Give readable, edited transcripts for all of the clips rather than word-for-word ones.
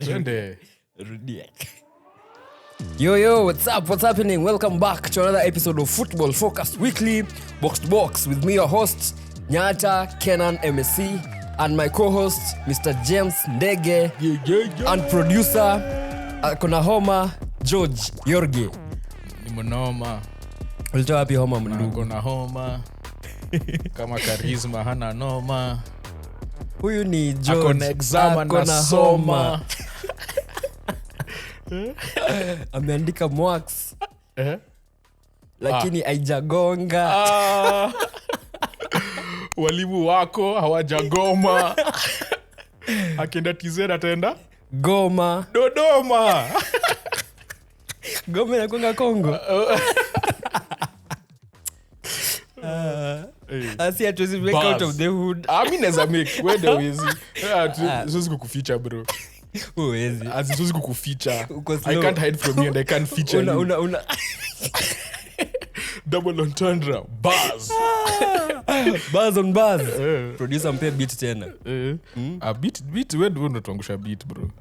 Twende. Rudia. Yo, what's up? What's happening? Welcome back to another episode of Football Focused Weekly, Box to Box, with me, your host, Nyata Kenan MSC, and my co-host, Mr. James Ndege, and producer, Kona Homa, George Yorgi. Nimonoma. Ulitoa wapi homa mndugu? Kona homa. Kama karisma hana noma. Huyu ni George. Akona exam na soma. Ameandika mwax. Lakini haijagonga. Walimu wako hawajagoma. Akienda Tizera ataenda Goma. Dodoma. Goma inakonga Kongo. Asi atuwezi make out of the hood. Mimi naweza make. Wende wezi. Siwezi kukuficha bro. Uwezi. Siwezi kukuficha. I can't hide from you and I can't feature you. Double entendre. Buzz. Buzz on buzz. Producer mpe beat tena. A beat wewe ndio unatuangusha beat bro.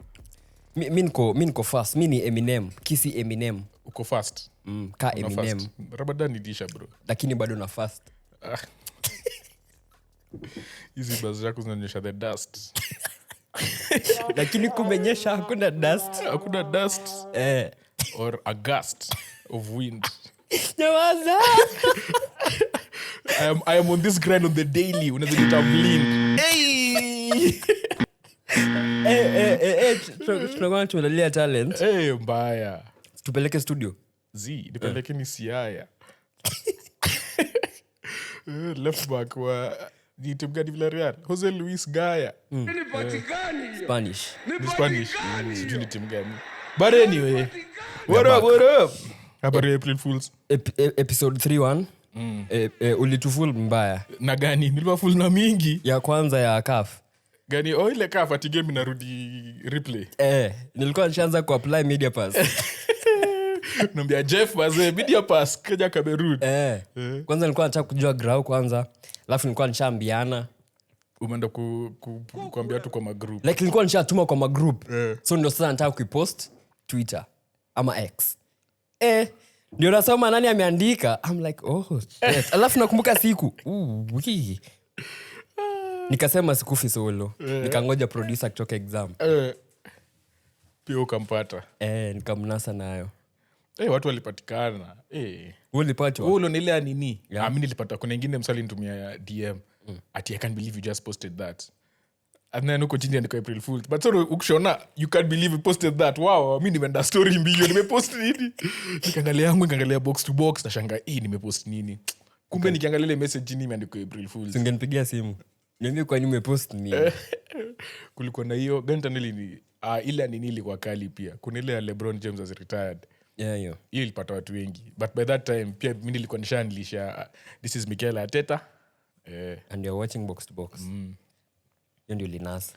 Mimi niko fast. Mimi ni Eminem. Kisi Eminem. Uko fast. Ka Eminem. Rabada nilisha bro. Lakini bado na fast. Hizi buzz zako zinaonyesha the dust. Lakini kumenyesha hakuna dust. Hakuna dust. Or a gust of wind. Nyawaza. I am on this grind on the daily. Unazidita blind. Tunakuwa tumedalia talent. Mbaya. Tupeleke studio. Nipeleke ni Siaya. Left back wa ni timu gani Villarreal? Jose Luis Gaya. Spanish. Sijui ni timu gani. But anyway. What up? Habari April Fools. Episode 3-1. Ulitufull mbaya. Na gani? Nilikuwa full na mingi. Ya kwanza ya CAF. Gani? Ile CAF ati game inarudi replay. Nilikuwa nishaanza kuapply media pass. Naambia Jeff wazee media pass Kenya Cameroon. Kwanza nilikuwa nataka kujua grau kwanza. Alafu nilikuwa nishaambiana. Umeenda kuambia tu kwa magroup. Like nilikuwa nishatuma kwa magroup. So ndio sasa nataka kuipost Twitter ama X. Ndio nasoma nani ameandika. I'm like, oh shit. Alafu nakumbuka siku. Nikasema sikufi solo. Nikangoja producer kutoka exam. Pia ukampata. Nikamnasa nayo. Watu walipatikana. Ulipatwa? Ulo nilea nini? Yeah. Mimi nilipata kuna nyingine msali nitumia DM. Ati I can't believe you just posted that. And then uko chini andiko April Fools. But so ukishona you can't believe you posted that. Wow, mimi nimeenda story mbio nimepost nini? Nikaangalia box to box na shanga nimepost nini? Kumbe nikiangalia ile message chini imeandikwa April Fools. Ungenipigia simu. Niambie kwa nini umepost nini? Kulikuwa na hiyo gantaneli ni ile nini ilikuwa kali pia. Kuna ile LeBron James as retired. Hiyo ilipata watu wengi. But by that time pia mimi nilikuwa nishaanilisha this is Mikel Arteta. And you're watching box to box. Ndio linasa.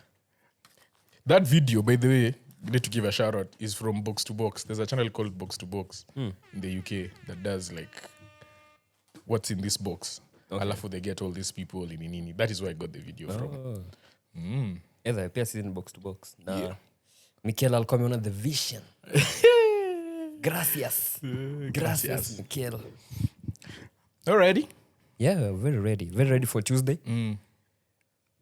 That video, by the way, we need to give a shout out, is from Box to Box. There's a channel called Box to Box in the UK that does like what's in this box. Alafu they get all these people in nini. That is where I got the video from. Either pia season box to box. Mikel alikuwa ameona the vision. Gracias, Mikel. All ready? Yeah, very ready. Very ready for Tuesday.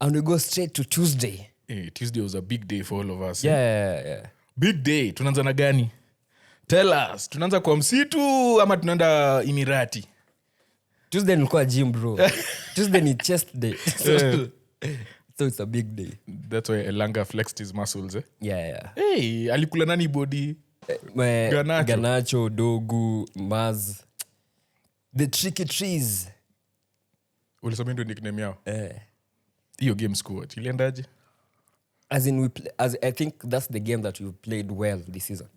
And we go straight to Tuesday. Tuesday was a big day for all of us. Yeah. Big day. Tunaanza na gani? Tell us. Tunaanza kwa msitu ama tunaenda Emirati? Tuesday nilikuwa gym bro. Tuesday ni chest day. So it's a big day. That's why Elanga flexed his muscles. Yeah. Alikula nani body? Ganacho, Dogu, Maz. The Tricky Trees. Ulisoma ndio nickname yao? Hiyo game squad iliendaje? As I think that's the game that we played well this season.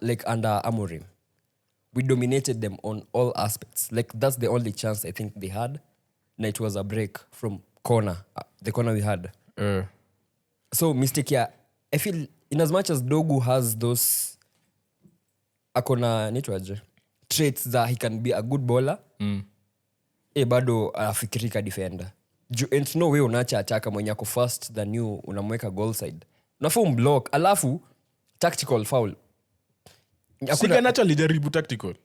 Like under Amorim. We dominated them on all aspects. Like that's the only chance I think they had. And it was a break from corner. The corner we had. So mistake here. I feel in as much as Dogu has those akona nitwaje traits that he can be a good bowler. Bado afikirika defender. And no way unaacha ataka mwenye ako first than you unamweka goal side. Unafaa block alafu tactical foul. Siganacho alijaribu tactical.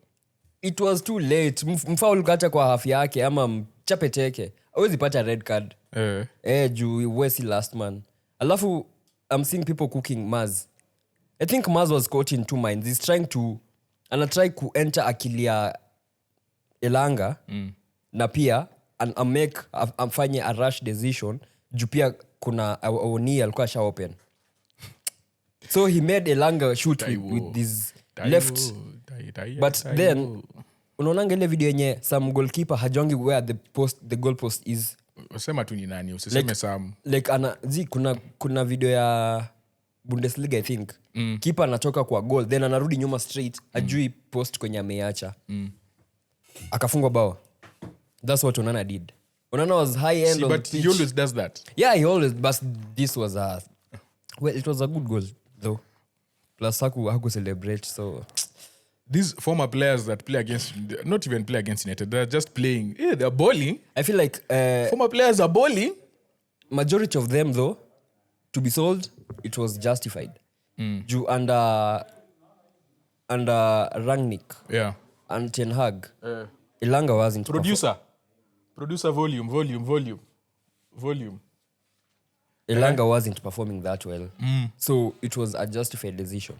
It was too late. Mfoul kacha kwa half yake ama mchape teke. Hawezi pata red card. Juu Wesi last man. Alafu I'm seeing people cooking Maz. I think Maz was caught in two minds. He's trying to anatry ku enter akili ya Elanga na pia amfanye a rush decision juu pia kuna Oni alikuwa sha open. So he made Elanga shoot with this left. But then unaonanga ile video yenye some goalkeeper hajongi where the goal post is. Usema tu ni nani, usiseme Sam. Like kuna video ya Bundesliga I think. Keeper anatoka kwa goal then anarudi nyuma straight, ajui post kwenye ameacha. Akafungwa bao. That's what Onana did. Onana was high end on the pitch. But he always does that. Yeah, he always, but this was it was a good goal though. Plus haku celebrate, so these former players that play against, not even play against United, they're just playing. Yeah, they're balling. I feel like former players are balling. Majority of them though, to be sold, it was justified. Due under Rangnick. Yeah. And Ten Hag. Elanga wasn't. Producer volume. Elanga wasn't performing that well. So it was a justified decision.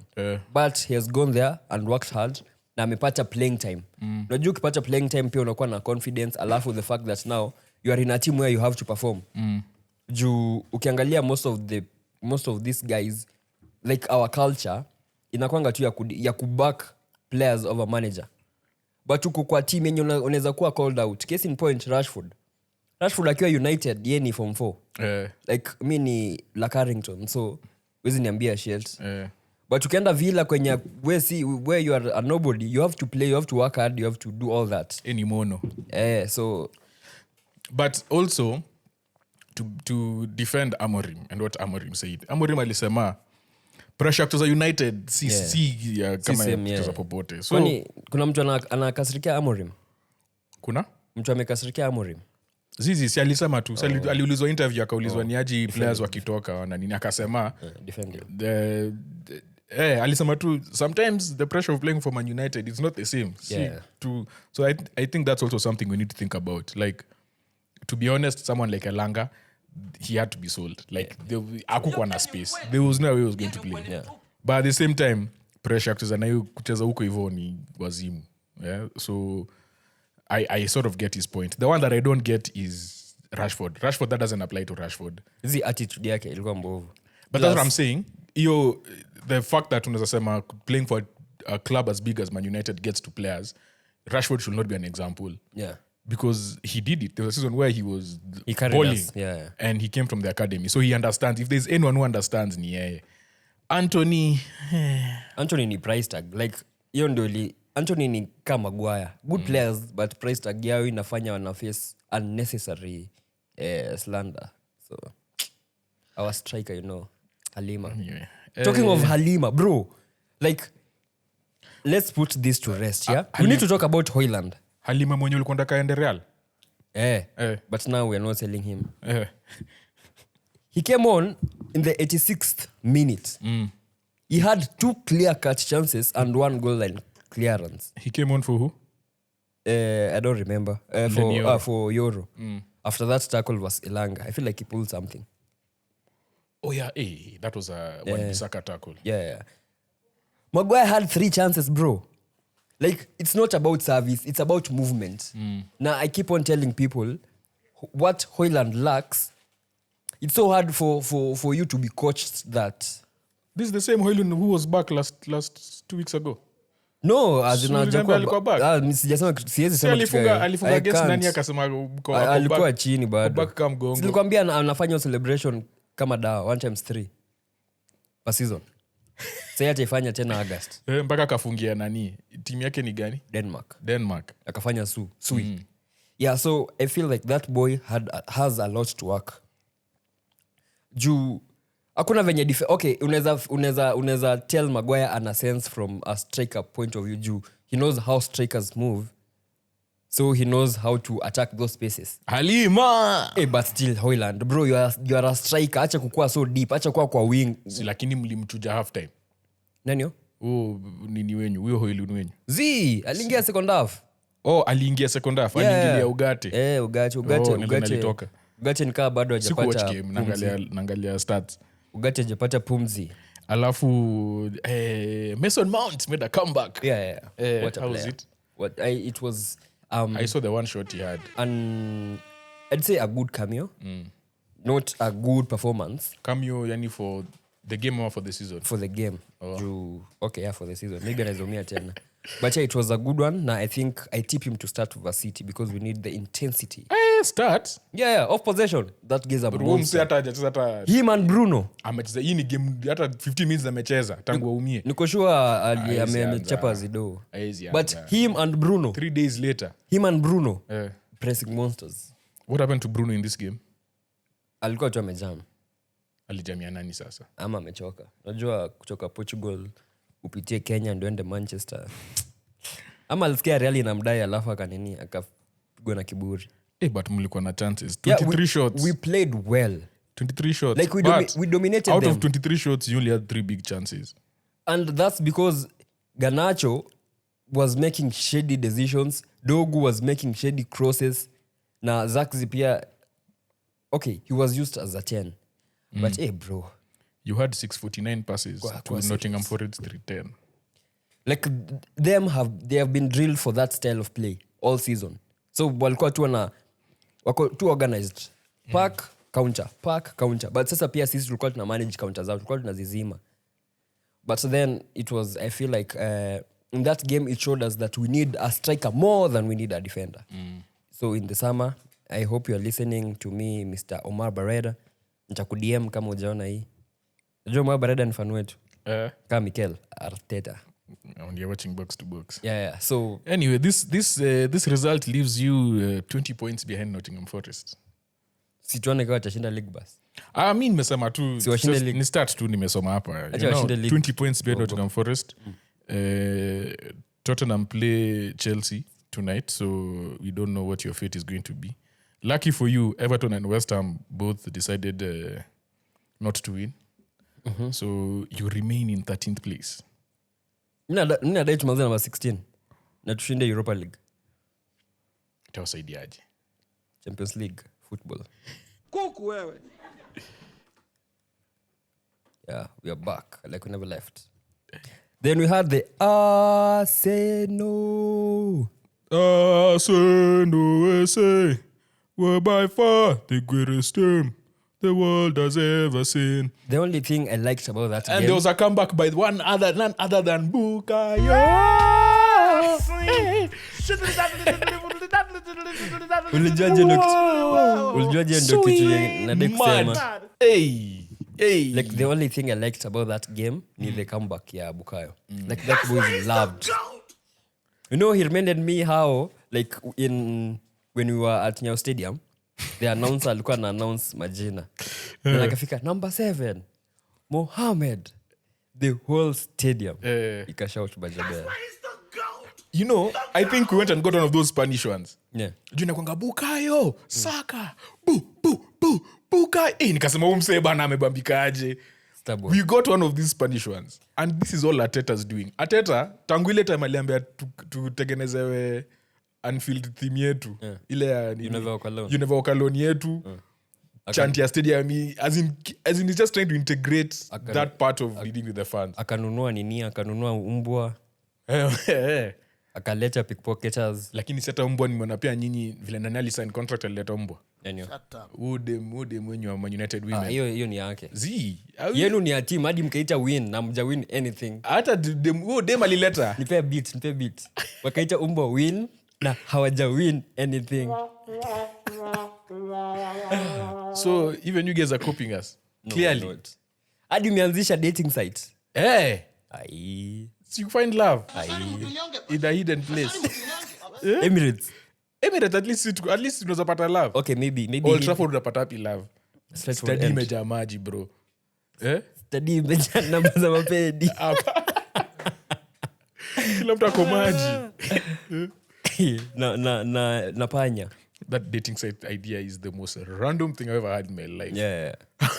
But he has gone there and worked hard na amepata playing time. Unajua ukipata playing time pia unakuwa na confidence, alafu the fact that now you are in a team where you have to perform. Juu ukiangalia most of these guys, like our culture, inakuanga tu ya kuback players over manager. But uko kwa team yenye unaweza kuwa called out. Case in point, Rashford akiwa United, yeye ni form 4. Like mi ni La Carrington, so wezi niambia shit. But ukienda Villa kwenye where you are a nobody, you have to play, you have to work hard, you have to do all that. Any mono. So but also to defend Amorim and what Amorim said. Amorim alisema pressure kutoza United si kama kutoza popote. So kuna mtu anakasirikia Amorim? Kuna? Mtu amekasirikia Amorim? Si alisema tu. Aliulizwa interview akaulizwa ni aje players wakitoka wana nini akasema alisema tu sometimes the pressure of playing for Man United is not the same. So I think that's also something we need to think about. Like, to be honest, someone like Elanga, he had to be sold. Like, hakukuwa na space. There was no way he was going to play. But at the same time, pressure kucheza huko hivyo ni wazimu. So I sort of get his point. The one that I don't get is Rashford. That doesn't apply to Rashford. Hizi attitude yake ilikuwa mbovu. But that's what I'm saying. The fact that unaweza sema playing for a club as big as Man United gets to players, Rashford should not be an example. Because he did it. There was a season where he was balling. And he came from the academy. So he understands. If there's anyone who understands, ni yeye. Anthony ni price tag. Like, hiyo ndio Anthony ni kama Maguire. Good players, but price tag yao inafanya wana face unnecessary slander. So our striker, Halima. Anyway. Talking of Halima, bro, like, let's put this to rest, we need to talk about Højlund. Halima mwenye ulikuwa ndaka ende Real. But now we are not selling him. He came on in the 86th minute. He had 2 clear-cut chances and 1 goal line clearance. He came on for who? I don't remember. For Euro. After that tackle was Elanga. I feel like he pulled something. Oh yeah, that was a Wan-Bissaka tackle. Yeah. Maguire had 3 chances, bro. Like, it's not about service, it's about movement. Now, I keep on telling people what Højlund lacks. It's so hard for you to be coached that. This is the same Højlund who was back last 2 weeks ago. No, as in alikuwa back. Siwezi sema alifunga against nani akasema alikuwa chini bado. Back kama gongo. Nilikwambia anafanya celebration kama dawa 1x3 per season. Sasa ataifanya tena August. Mpaka akafungia nani? Timu yake ni gani? Denmark. Akafanya Sui. Yeah, so I feel like that boy has a lot to work. Juu hakuna venye okay, unaweza tell Maguire ana sense from a striker point of view. Juu he knows how strikers move. So he knows how to attack those spaces. Halima. Hey, but still Hoyland, bro, you are a striker. Acha kukua so deep, acha kwa wing. Si lakini mlimchuja half time. Nani yo? Nini wenyu? Huyo Hoylund wenyu. Aliingia second half. Aliingia second half. Aliingilia Ugarte. Ugarte nikaa bado hajapata. Sikuwatch game, naangalia stats. Ugarte hajapata pumzi. Alafu Mason Mount made a comeback. Yeah. What a how player. was it? It was I saw the one shot he had. and I'd say a good cameo. Not a good performance. Cameo yani for the game or for the season? For the game. For the season. Maybe anazomia tena. But yeah, it was a good one. Now I think I tip him to start over City because we need the intensity. Start? Yeah, off possession. That gives a monster. Him and Bruno. Amecheza hii ni game hata 15 minutes amecheza tangu aumie. Niko sure amechapa zido. But him and Bruno. 3 days later. Him and Bruno. Pressing monsters. What happened to Bruno in this game? Alikuwa tu amejam. Alijamia nani sasa? Ama amechoka. Unajua kutoka Portugal upitie Kenya ndio ende Manchester. Ama alisikia Real inamdai alafu akanini akapigwa na kiburi. But mlikuwa na chances. 23 shots. We played well. 23 shots. Like we dominated out them. of 23 shots, you only had 3 big chances. And that's because Garnacho was making shady decisions. Dogu was making shady crosses. Na Zaxi pia, okay, he was used as a 10. But hey, bro. You had 649 passes to Nottingham Forest 310. Like they have been drilled for that style of play all season. So walikuwa tu organized. Pack, counter. But sasa pia sisi tulikuwa tuna manage counters out. Tulikuwa tunazizima. But then it was, I feel like in that game it showed us that we need a striker more than we need a defender. So in the summer, I hope you're listening to me, Mr. Omar Barreda. Nitaku-DM kama hujaona hii. Unajua Omar Barreda ni fan wetu. Kama Mikel Arteta. And you're watching box to box. Yeah. So anyway, this result leaves you 20 points behind Nottingham Forest. Situone kama watashinda league bus. Mi nimesema tu ni start tu nimesoma hapa. 20 points behind Nottingham Forest. Tottenham play Chelsea tonight, so we don't know what your fate is going to be. Lucky for you, Everton and West Ham both decided not to win. So you remain in 13th place. Nina dai tumalize number 16 na tushinde Europa League. Itawasaidiaje? Champions League football. Kuku wewe. Yeah, we are back like we never left. Then we had the Arsenal. Arsenal SA were by far the greatest team the world has ever seen. The only thing I liked about that and game... there was a comeback by none other than Bukayo. Ulijuaje ndo kitu nadai kusema. Like the only thing I liked about that game ni the comeback ya Bukayo. Like that boy is loved. You know, he reminded me how like when we were at Nyayo Stadium, the announcer alikuwa na announce majina. Na akafika number 7, Mohamed. The whole stadium. Ikashout Bajabea. You know, I think we went and got one of those Spanish ones. Yeah. Juna kwanga Bukayo, Saka, Bukayo. Nikasema umse bana amebambika aje. We got one of these Spanish ones. And this is all Arteta's doing. Arteta, tangu ile time aliambia tutengenezewe Anfield theme yetu. Ile ya You never walk alone yetu. Chant ya stadium. As in he's just trying to integrate that part of leading with the fans. Akanunua umbwa. Akaleta pickpocketers. Lakini seta umbwa nimeona pia nyinyi vile nani alisign contract alileta umbwa. Ude mwenye wa Man United women. Hiyo ni yake. Yenu ni ya team hadi mkaita win na mja win anything. Hata dem alileta. Nipe beat. Wakaita umbwa win na hawaja win anything. So even you guys are coping us. Clearly. Hadi umeanzisha dating site. So you find love in a hidden place. Emirates, at least unaweza pata love. Okay, maybe Old Trafford unapata happy love. Study imejaa maji bro. Study imejaa namba za mapedi. Kila mtu ako maji. na panya. That dating site idea is the most random thing I've ever had in my life. Yeah.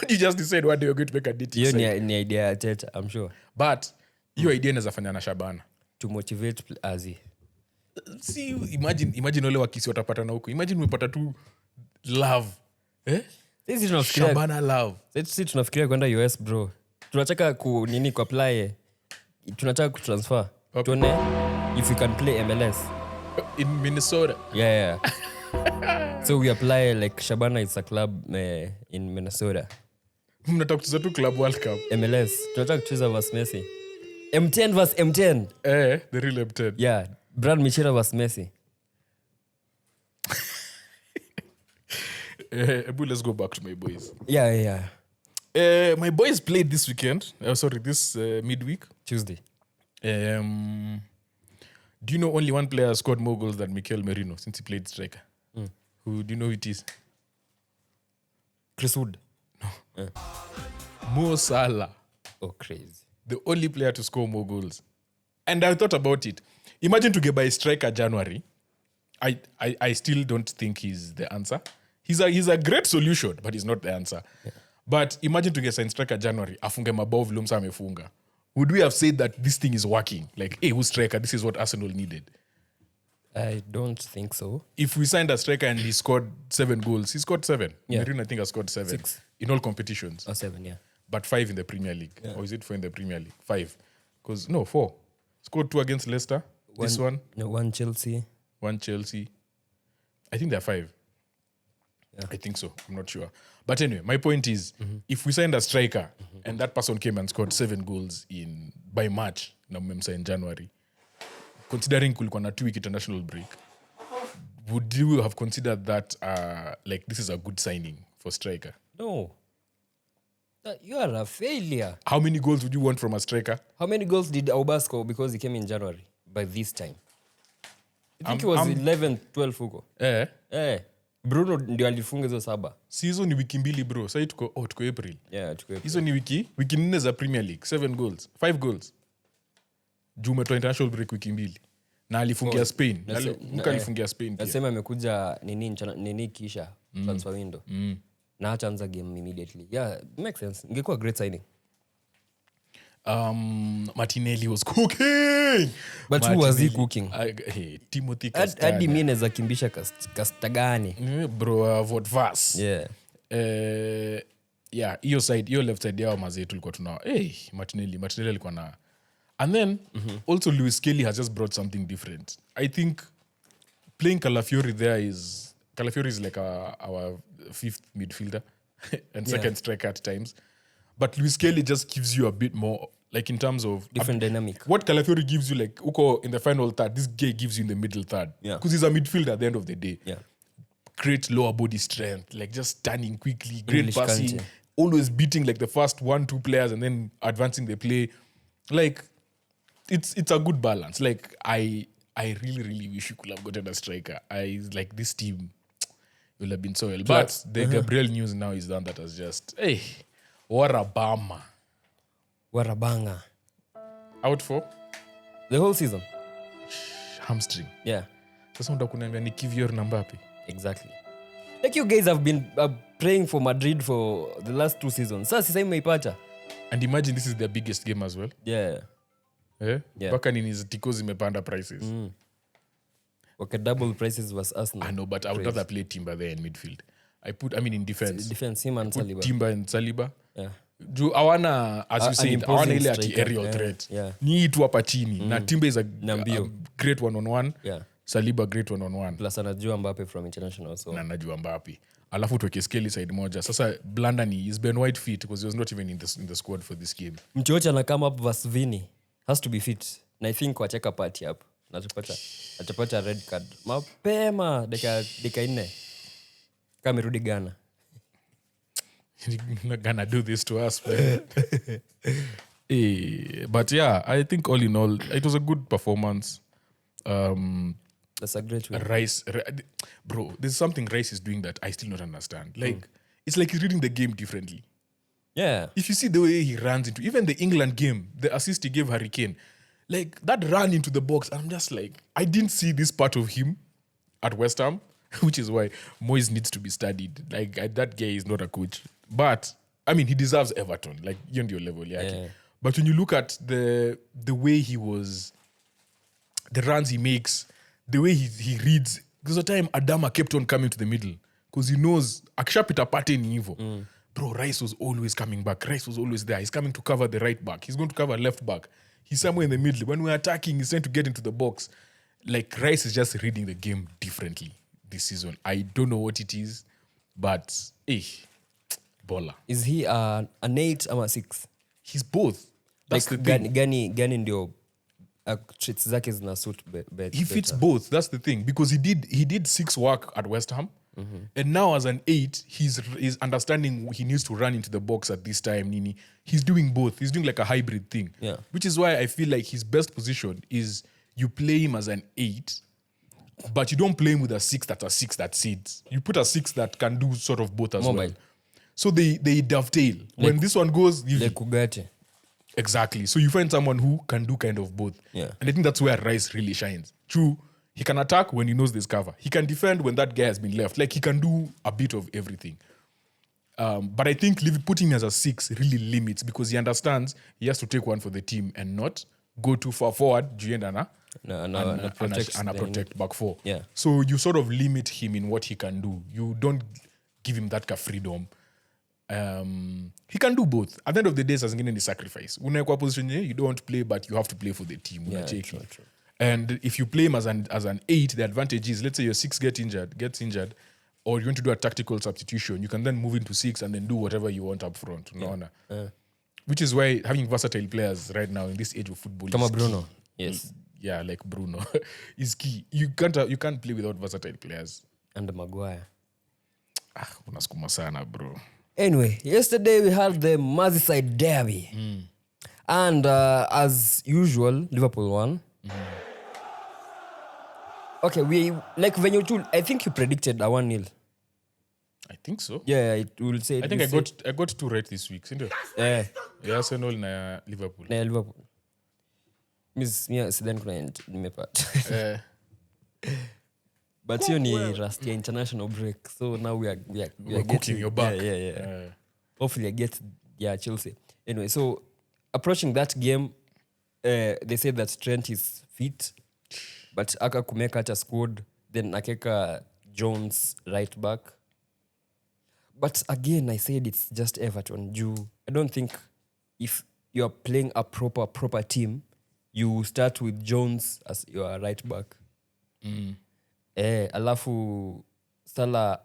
You just decide one day you're going to make a dating Hiyo site. ni idea ya Teta, I'm sure. But hiyo idea inaweza fanya na Shabana. To motivate azi. See, imagine wale wakisi watapata na huko. Imagine umepata tu love. Sisi tunafikiria Shabana love. sisi tunafikiria kwenda US bro. Tunataka ku apply. Tunataka kutransfer. Okay. Tuone if we can play MLS. In Minnesota. Yeah. So we apply like Shabana is a club in Minnesota. Mnataka kucheza tu Club World Cup. MLS. Tunataka kucheza vs Messi. M10 vs M10. The real M10. Yeah. Brad Michela vs Messi. Let's go back to my boys. Yeah. My boys played this weekend. This midweek. Tuesday. Do you know only one player scored more goals than Mikel Merino since he played striker? Who do you know who it is? Chris Wood. Mo Salah. Oh, crazy. The only player to score more goals. And I thought about it. Imagine to get by striker January. I still don't think he's the answer. He's a great solution, but he's not the answer. Yeah. But imagine to get signed striker January, afunge mabao vile msa amefunga. Would we have said that this thing is working? Like, hey, who's striker? This is what Arsenal needed. I don't think so. If we signed a striker and he scored 7 goals, he scored 7. Yeah. Merino, I think, has scored 7. 6. In all competitions. Or 7, yeah. But 5 in the Premier League. Yeah. Or is it 4 in the Premier League? 5. 4. Scored 2 against Leicester. This one. No, 1 Chelsea. 1 Chelsea. I think they're 5. Yeah. I think so. I'm not sure. But anyway, my point is, if we signed a striker and that person came and scored 7 goals by March, na mmemsa in January, considering kulikuwa na 2-week international break, would you have considered that like this is a good signing for striker? No. You are a failure. How many goals would you want from a striker? How many goals did Auba score because he came in January by this time? I think it was 11, 12 huko. Bruno ndio alifunga hizo 7. Si hizo ni wiki mbili bro. Sasa tuko April. Yeah, tuko April. Hizo ni wiki 4 za Premier League, 7 goals, 5 goals. Juma to international break wiki mbili. Na alifungia Spain. Alifungia Spain pia. Nasema amekuja nini kisha transfer window. Na achaanza game immediately. Yeah, makes sense. Ingekuwa great signing. Martinelli was cooking. But who was he cooking? Timothy Castagne. Hadi mimi naweza kimbisha Castagne. Bro, Vodvas. Yeah. Hiyo left side yao mazee tulikuwa tuna Martinelli alikuwa na. And then also Luis Kelly has just brought something different. I think playing Calafiori is like our 5th midfielder and second striker at times. But Luis Kelly just gives you a bit more, like in terms of different dynamic. What Calafiori gives you, like uko in the final third, this guy gives you in the middle third. Yeah. Because he's a midfielder at the end of the day. Yeah. Great lower body strength, like just turning quickly, great English passing, country. always beating like the first 1-2 players and then advancing the play. Like it's a good balance. Like I really, really wish you could have gotten a striker. Like this team will have been so well. But the Gabriel news now is done that has just what a bummer. What a banger. Out for The whole season. hamstring. Yeah. Sasa unataka kuniambia ni Kivior na Mbappe? Exactly. Like you guys have been praying for Madrid for the last 2 seasons. Sasa sasa imeipata. And imagine this is their biggest game as well. Yeah. Yeah. Yeah. Nini zitiko zimepanda prices. Okay, double prices was Arsenal. I know, but I would rather play Timber there in midfield. In defense. Defense him and Saliba. Timber and Saliba. Yeah. Juu awana, as you said, awana ile ati striker. aerial Yeah, threat. yeah. Ni tu hapa chini. Na Timber is a mbio. great one-on-one. Yeah. Saliba great one-on-one. Plus anajua Mbappe from international so. Na najua Mbappe. Alafu tuweke Skelly side moja. Sasa Blanda ni is Ben White fit because he was not even in the squad for this game. Mchocha ana come up versus Vini. Has to be fit. Na I think wacheka party hapo. Atapata red card. Mapema dakika 4. Kama amerudi Ghana. You're not gonna do this to us, man. But yeah, I think all in all, it was a good performance. That's a great win. Bro, there's something Rice is doing that I still not understand. Like, it's like he's reading the game differently. Yeah. If you see the way he runs into, even the England game, the assist he gave Harry Kane, like that run into the box, I'm just like, I didn't see this part of him at West Ham, which is why Moyes needs to be studied. Like that guy is not a coach, but I mean he deserves Everton. Like you're on your level, yeah. But when you look at the way he was, the runs he makes, the way he reads, because the time Adama kept on coming to the middle because he knows akishapita pate ni hivyo. Bro, Rice was always coming back. Rice was always there. He's coming to cover the right back. He's going to cover left back. He's somewhere in the middle. When we're attacking, he's trying to get into the box. Like, Rice is just reading the game differently this season. I don't know what it is, but, baller. Is he an 8 or a 6? He's both. That's like, the thing. Gani ndio traits zake zina suit He fits both. That's the thing. Because he did 6 work at West Ham. And now as an 8, he's understanding he needs to run into the box at this time. Nini. He's doing both. He's doing like a hybrid thing. Yeah. Which is why I feel like his best position is you play him as an 8, but you don't play him with a 6 that sits. You put a 6 that can do sort of both as well. So they dovetail. When this one goes... Like Ugarte. Exactly. So you find someone who can do kind of both. Yeah. And I think that's where Rice really shines. True, he can attack when he knows there's cover. He can defend when that guy has been left. Like, he can do a bit of everything. But I think putting him as a 6 really limits because he understands he has to take one for the team and not go too far forward, and protect back 4. Yeah. So you sort of limit him in what he can do. You don't give him that freedom. He can do both. At the end of the day, as in sacrifice. Unawekwa position you don't want to play, but you have to play for the team. Yeah, true. And if you play him as an 8, the advantage is, let's say your 6 gets injured, or you want to do a tactical substitution, you can then move into 6 and then do whatever you want up front. Which is why having versatile players right now in this age of football Kama is Bruno. Key. Yes. Yeah, like Bruno is key. You can't play without versatile players. And Maguire. Unaskuma sana, bro. Anyway, yesterday we had the Merseyside derby. And as usual, Liverpool won. Okay, when you I think you predicted a 1-0. I think so. Yeah, it will say. I think I got 2 right this week, isn't it? Yeah. Arsenal na Liverpool. Na Liverpool. Sidhani kuna nimepata. But you need rust international break. So now we are cooking your back. Yeah. Hopefully I get Chelsea. Anyway, so approaching that game, they say that Trent is fit, but aka kumeka hata squad, then akeka Jones right back. But again, I said it's just Everton. I don't think if you're playing a proper team, you start with Jones as your right back. Alafu Salah,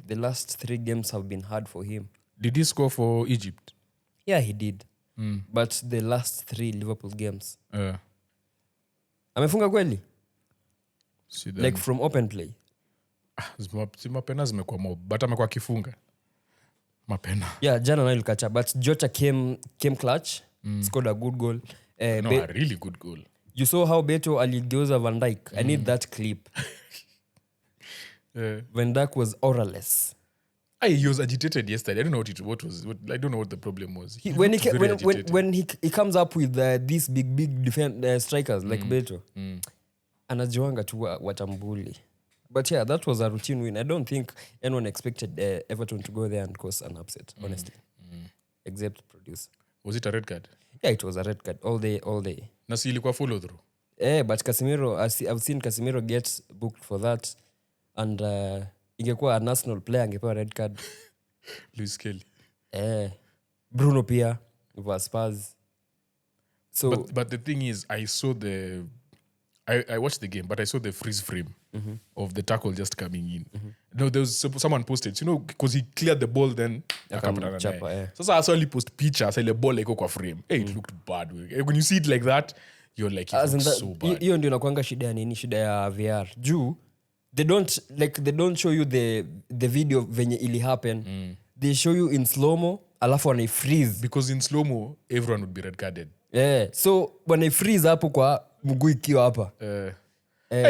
the last 3 games have been hard for him. Did he score for Egypt? Yeah, he did. But the last 3 Liverpool games. Amefunga kweli? Like from open play. Mapena zimekuwa mob, but amekuwa kifunga. Mapena. Yeah, jana na ilikacha, but Jota came clutch, scored a good goal. A really good goal. You saw how Beto aligeuza Van Dijk. I need that clip. Van Dijk was auraless. He was agitated yesterday. I don't know I don't know what the problem was. When he comes up with these big defense strikers like Beto, anajiwanga tu watambuli. But yeah, that was a routine win. I don't think anyone expected Everton to go there and cause an upset, honestly. Except producer. Was it a red card? Yeah, it was a red card all day. Na si ilikuwa follow through? But Casemiro, I've seen Casemiro get booked for that. And ingekuwa a national player angepewa red card. Luis Kelly. Bruno pia was Spurs. So but the thing is, I watched the game, but I saw the freeze frame of the tackle just coming in. No, there was someone posted, because he cleared the ball, then so I saw he post picture, I saw the ball like kwa frame. Hey, it looked bad. When you see it like that, you're like, it looks so bad. Hiyo ndio nakuanga shida ya nini, shida ya VR. They don't show you the video venye ili happen. They show you in slow-mo, alafu wana freeze. Because in slow-mo, everyone would be red carded. So wana freeze hapo kwa mguu ikiwa hapa.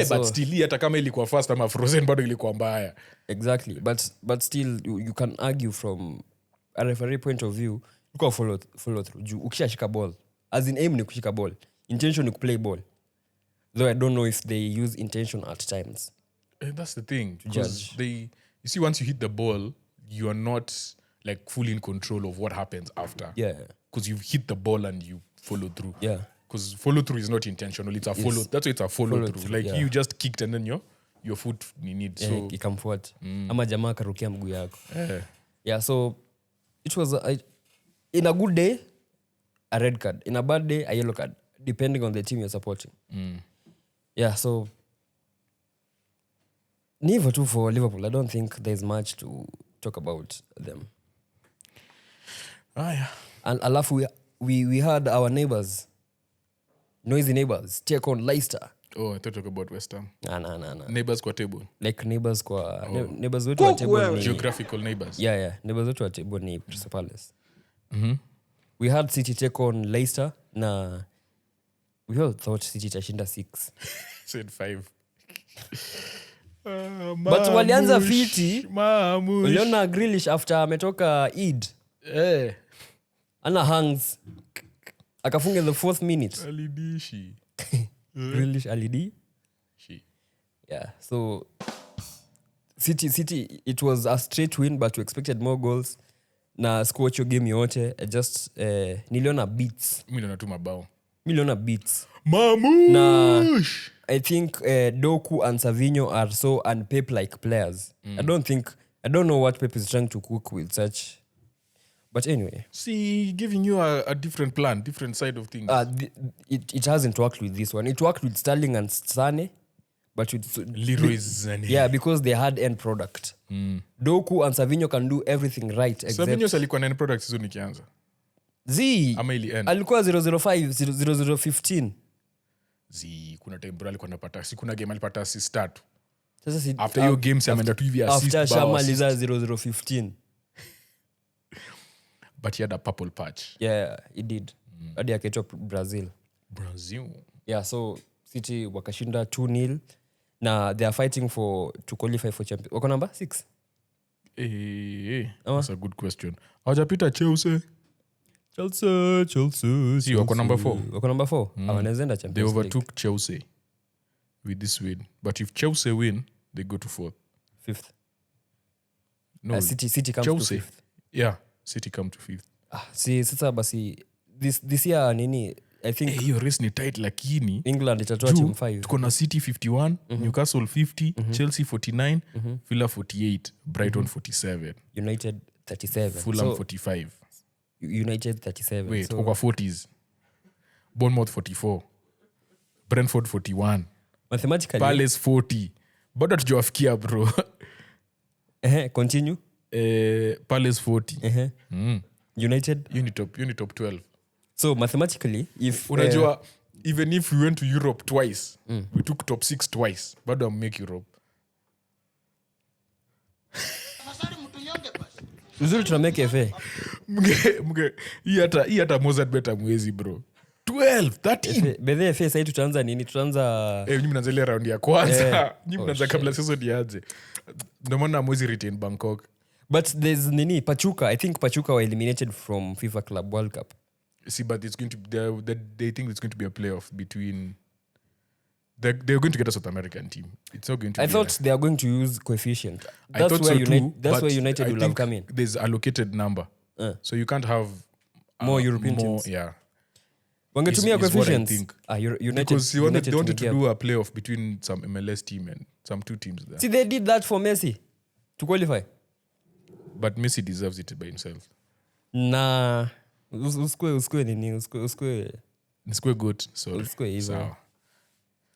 But still, hata kama ilikuwa fast ama frozen, bado ilikuwa mbaya. Exactly. But still, you can argue from a referee point of view, you can follow through. Ukishashika ball, as in aim ni kushika ball. intention ni play ball, though I don't know if they use intention at times. That's the thing. judge. Because you see, once you hit the ball, you are not like fully in control of what happens after. Yeah. Because you've hit the ball and you follow through. Yeah. Because follow through is not intentional. It's a follow. That's why it's a follow through. Like you just kicked and then your foot you need. So ikamfuata. Ama jamaa karukia mguu yako. Yeah, so it was in a good day a red card, in a bad day a yellow card, depending on the team you're supporting. Yeah, so never too for Liverpool. I don't think there's much to talk about them. Yeah. And alafu we had our neighbors, noisy neighbors, take on Leicester. Oh, I thought you talk about West Ham. Nah. Neighbors kwa table. Like neighbors kwa neighbors wetu wa table ni Geographical neighbors. Yeah. Neighbors wetu wa table ni Crystal Palace. We had City take on Leicester na we all thought City itashinda 6. Said 5. But walianza fiti. Uliona Grealish after ametoka Eid. Ana hangs. Akafunga the 4th minute. Alidishi. Grealish alidi. Yeah, so City it was a straight win, but we expected more goals. Na score your game yote just niliona beats. Miliona tu mabao. Miliona beats. Mamush. Na I think Doku and Savinho are so un-Pep-like players. I don't know what Pep is trying to cook with such. But anyway. See, giving you a different plan, different side of things. It hasn't worked with this one. It worked with Sterling and Sane, but with Leroy Sané. Yeah, because they had end product. Doku and Savinho can do everything right. Savinho alikuwa na end product season ikianza. Ama ili end. Alikuwa 005, 0015. Kuna time bro alikuwa anapata, kuna game alipata assist 3. Sasa after your games ameenda tu hivi assist. After Shamaliza 0015. But he had a purple patch. Yeah, he did. Hadi akaitwa Brazil. Yeah, so City wakashinda 2-0. Na they are fighting to qualify for Champions. Wako number 6? That's a good question. Hawajapita Chelsea. See, wako number 4. Wako number 4. Wanaweza Champions They League. overtook Chelsea with this win. But if Chelsea win, they go to 4th. 5th. No, City comes Chelsea. to 5th. Yeah, City come to 5th. See, sasa basi this year nini I think hiyo race ni tight lakini England itatoa team 5. Tuko na City 51, Newcastle 50, Chelsea 49, Villa 48, Brighton 47, United 37. Fulham 45. United 37. Wait, tuko kwa 40s. Bournemouth 44, Brentford 41, mathematically Palace 40. Bado tujawafikia bro. Continue. Palace 40. United top 12. So mathematically if unajua even if we went to Europe twice, we took top 6 twice, bado make Europe. uzuri tuna make FA. Mge hii hata Mozart beta mwezi bro. 12, 13. Bedhe FA sasa tutaanza nini? Tutaanza nyinyi mnaanza ile round ya kwanza. Nyinyi mnaanza kabla season ianze. Ndio maana mwezi retain Bangkok. But there's nini Pachuca. I think Pachuca were eliminated from FIFA Club World Cup. See, but it's going to they think it's going to be a playoff between they're going to get a South American team. It's not going to I thought they are going to use coefficient. That's where United will have come in. There's allocated number. So you can't have more European teams. Yeah. Wangetumia coefficients. United because they wanted to do a playoff between some MLS team and some 2 teams there. See, they did that for Messi to qualify. But Messi deserves it by himself. Nah. Uskwe nini? Uskwe good. So uskwe hivyo.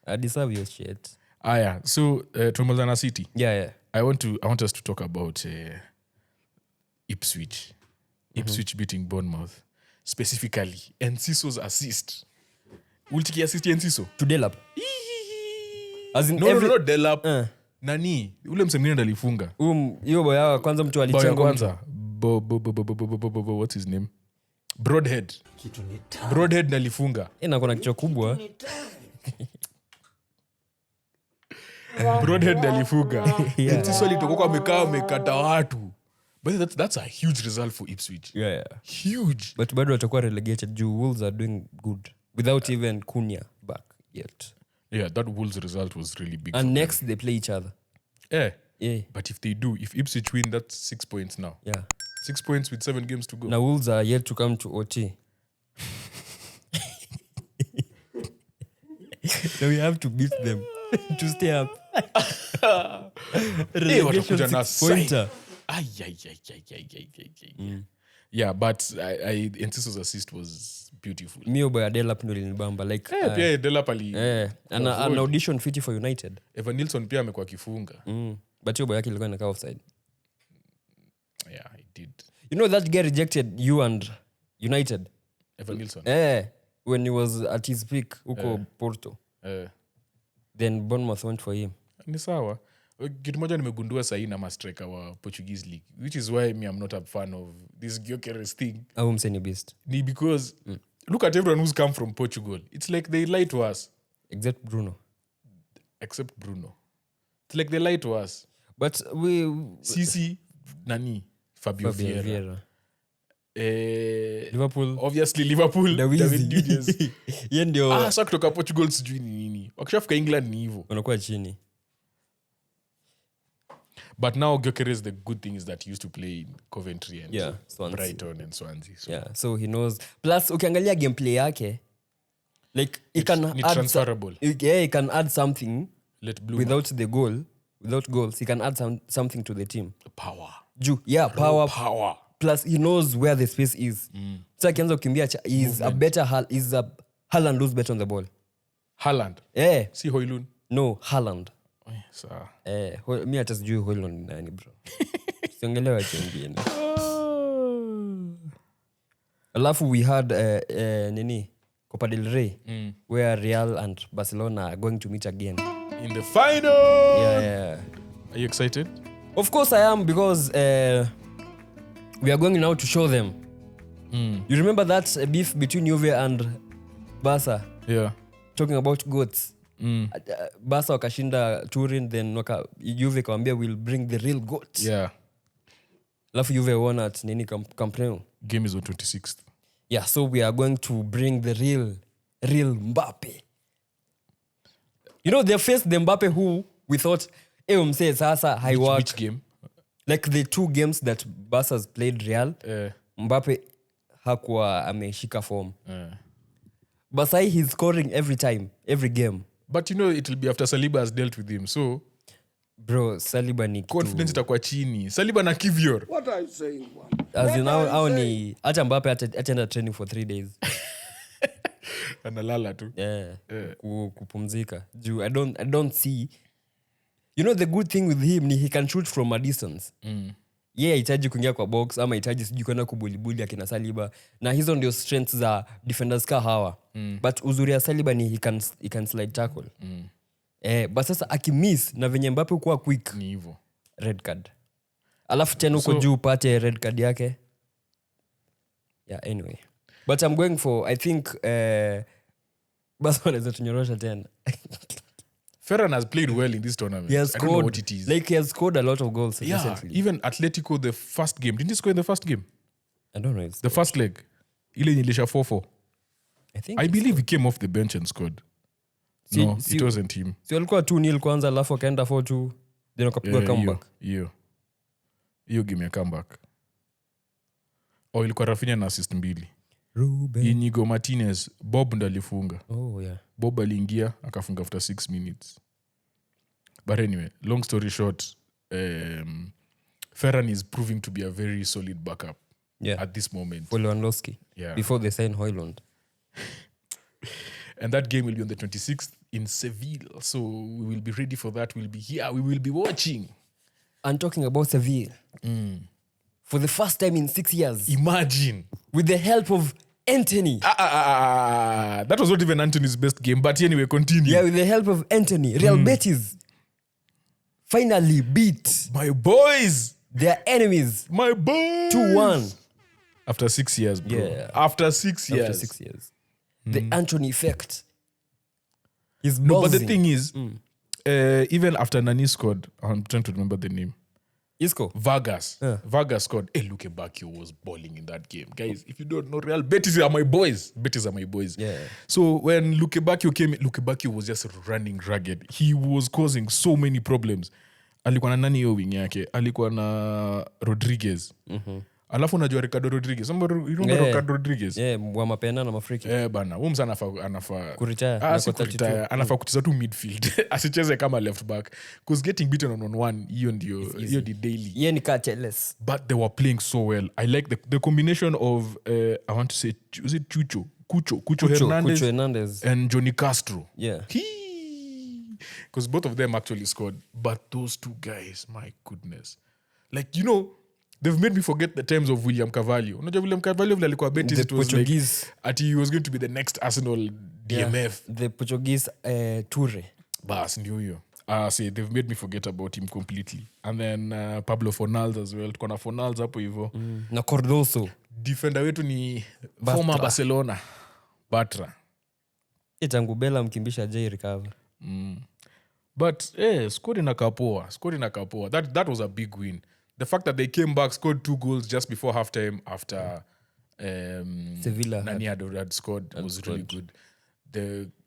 I deserve your shit. Yeah. So tumalizana City. Yeah. I want us to talk about Ipswich. Ipswich beating Bournemouth. Specifically, Enciso's assist. Ultiki assist Enciso? To Delap. As in no, Delap. Nani? Ule msemini ndalifunga. Hiyo boya kwanza mtu alichenga kwanza. What's his name? Broadhead nalifunga. Kuna kichwa kubwa. Broadhead nalifunga. Enciso alitoka amekata watu. But that's a huge result for Ipswich. Yeah. Huge. But bado watakuwa relegated. Wolves are doing good. without even Cunha back yet. Yeah, that Wolves result was really big. And next they play each other. Yeah. But if they do, if Ipswich win, that's 6 points now. Yeah. 6 points with 7 games to go. Now Wolves are yet to come to OT. So we have to beat them to stay up. Watakuja na 6 pointer. Ay. Yeah, but I Enciso's assist was beautiful. Mio boy Delap ndo linibamba like Pia Delap an audition fiti for United. Evan Nilsson pia amekuwa kifunga. But hiyo boy yake ilikuwa inakaa offside. Yeah, he did. You know that guy rejected you and United? Evan Nilsson. When he was at his peak huko Porto. Then Bournemouth went for him. Ni sawa. Kitu moja nimegundua sahi na mastrika wa Portuguese League, which is why I'm not a fan of this Gyökeres thing. Au mseni beast. Ni because look at everyone who's come from Portugal. It's like they lie to us. Except Bruno. It's like they lie to us. But we... Sisi, nani? Fabio Vieira. Liverpool. Obviously Liverpool. David Luiz. Yeye ndio... Sasa kutoka Portugal sijui ni nini. Wakishafika England ni hivyo. Wanakuwa chini. But now Gyökeres, the good thing is that he used to play in Coventry and Swansea. Brighton and Swansea. So. Yeah, so he knows. Plus, ukiangalia gameplay yake, like he can add transferable. He can add something Without goals. He can add something to the team. power. Power. Plus, he knows where the space is. So akianza kukimbia, he's a better. He's a Haaland who's better on the ball. Haaland. Si Højlund. No, Haaland. Sawa. Mi hata sijui Højlund ni nani bro. Siongelewa wengine. Alafu we had Copa del Rey where Real and Barcelona are going to meet again in the final. Yeah. Are you excited? Of course I am, because we are going now to show them. You remember that beef between Juve and Barca? Yeah. Talking about goats. Barca wakashinda Turin, then Juve kawambia we'll bring the real goat. Yeah. Alafu Juve won at Camp Nou. Game is on 26th. Yeah, so we are going to bring the real Mbappe. You know, they faced the Mbappe who we thought, mse sasa haiwork. Which game? Like the 2 games that Barca's played Real, Mbappe hakuwa ameshika form. But sai he's scoring every time, every game. But you know, it will be after Saliba has dealt with him. So, bro, Saliba ni confidence itakuwa chini. Saliba na Kivior. What are you saying, man? As in now ni acha Mbappe ataenda training for 3 days. Analala tu. Yeah. Kupumzika. I don't see. You know the good thing with him ni he can shoot from a distance. Hitaji kuingia kwa box ama hitaji sijui kwenda kubulibuli akina Saliba, na hizo ndio strengths za defenders ka hawa. But uzuri ya Saliba ni he can slide tackle. But sasa akimiss na venye Mbappe kuwa quick ni hivyo, red card. Alafu tena uko juu upate red card yake. Yeah, anyway. But I'm going for, I think basi wanaweza tunyorosha tena. Ferran has played well in this tournament. He has scored, I don't know what it is. Like he has scored a lot of goals recently. Even Atletico, the first game. Didn't he score in the first game? I don't know. The first leg. Ile nilisha 4-4. I believe he came off the bench and scored. No, it wasn't him. Si walikuwa 2-0 kwanza alafu akaenda 4-2. Then wakapigwa comeback. Hiyo game ya comeback. Ilikuwa Rafinha na assist 2. Ruben. Inigo Martinez, Bob ndo alifunga. Oh yeah. Bob aliingia akafunga after 6 minutes. But anyway, long story short, Ferran is proving to be a very solid backup at this moment. For Lewandowski. Yeah. Before they sign Højlund. And that game will be on the 26th in Seville. So we will be ready for that. We'll be here. We will be watching. And talking about Seville. For the first time in 6 years. Imagine. With the help of Anthony. That was not even Anthony's best game. But anyway, continue. Yeah, with the help of Anthony. Real Betis finally beat my boys. Their enemies. My boys. 2-1. After 6 years, bro. Yeah. After 6 years. After 6 years. The Anthony effect. He's no, but the thing is, even after Nani scored, I'm trying to remember the name. Isco. Vargas. Yeah. Vargas scored. Hey, Luke Bakio was balling in that game. Guys, if you don't know, Real Betis are my boys. Betis are my boys. Yeah. So when Luke Bakio came in, Luke Bakio was just running ragged. He was causing so many problems. Alikuwa na nani hiyo wing yake? Alikuwa na Rodriguez. Alafu unajua Ricardo Rodriguez. You remember Ricardo Rodriguez? Wa mapena na mafriki. Bana. Huyu msa anafaa kuretire. Si kuretire. Anafaa kucheza tu midfield. Asicheze kama left back. Because getting beaten on one, hiyo di daily. Yeye ni careless. But they were playing so well. I like the combination of I want to say, was it Cucho Hernandez and Johnny Castro. Yeah. Because both of them actually scored. But those two guys, my goodness. Like, you know, they've made me forget the times of William Carvalho. Unajua William Carvalho vile alikuwa Betis, it was Portuguese. Like he was going to be the next Arsenal DMF. Yeah, the Portuguese Toure. Bas, ndio hiyo. See, they've made me forget about him completely. And then Pablo Fornals as well. Tuko na Fornals hapo hivyo. Na Cardoso. Defender wetu ni former Barcelona. Batra. Tangu Bella mkimbisha Jay recover. But scored in a kapoa. That was a big win. The fact that they came back, scored 2 goals just before halftime after Sevilla Nani had scored was really good.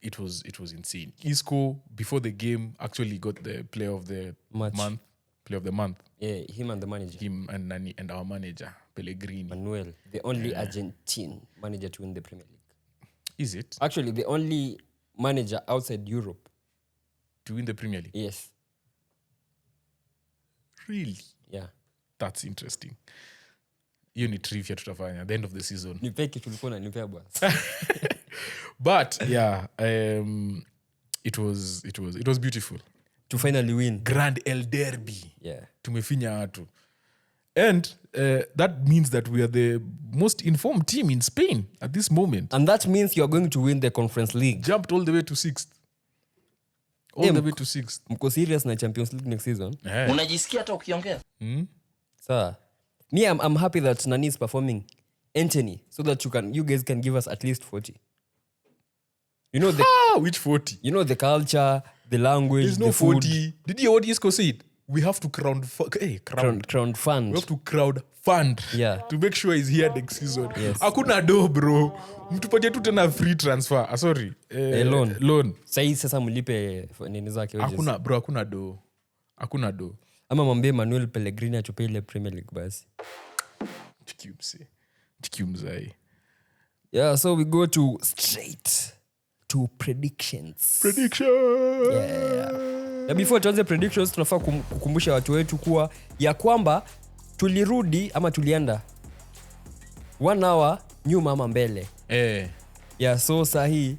It was insane. Isco before the game actually got the player of the month. Player of the month. Yeah, him and the manager. Him and Nani and our manager Pellegrini. Manuel, the only Argentine manager to win the Premier League. Is it? Actually, the only manager outside Europe to win the Premier League? Yes. Really? Yeah. That's interesting. Hiyo ni trivia tutafanya at the end of the season. Nipeke tulikuwa na nipea boss. But yeah, it was beautiful. To finally win. Grand El Derby. Yeah. Tumefinya watu. And that means that we are the most informed team in Spain at this moment. And that means you are going to win the Conference League. Jumped all the way to 6th. The way to 6th. Mko serious na Champions League next season? Yeah. Unajisikia hata ukiongea? Sir, me I'm happy that Nani is performing Anthony so that you guys can give us at least 40. You know which 40? You know the culture, the language, There's no the food. 40. Did you hear what Isco said? We have to crowd fund. We have to crowd fund. Yeah. To make sure he's here next season. Yes. Hakuna do bro. Mtupatie tu tena free transfer. Sorry. Loan. Sasa mlipe nini zake wages. Hakuna do. Ama mwambie Manuel Pellegrini achupe ile Premier League basi. Chikiumzai. Yeah, so we go straight to predictions. Yeah. Na before tuanze predictions tunafaa kukumbusha watu wetu kuwa ya kwamba tulirudi ama tulienda 1 hour nyuma ama mbele. Yeah, so sahi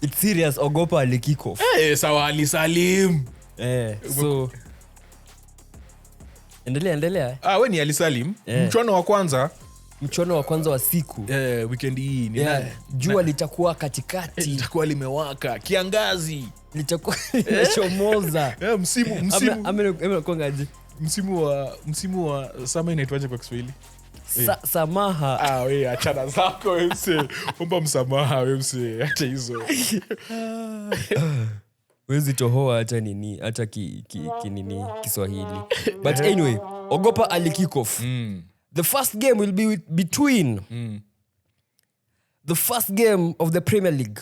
it's serious, ogopa alikiko. Sawa Ali Salim. So endelea. We ni Ali Salim. Mchuano wa kwanza wa siku. Weekend hii. Jua litakuwa katikati. Litakuwa limewaka. Kiangazi. Litakuwa limechomoza. Msimu wa summer inaitwaje kwa Kiswahili? Samaha. We achana zako we mse. Omba msamaha we mse. Acha hizo. Wezi tohoa acha nini, acha nini Kiswahili. But anyway, ogopa ali kick off. The first game will be between the first game of the Premier League.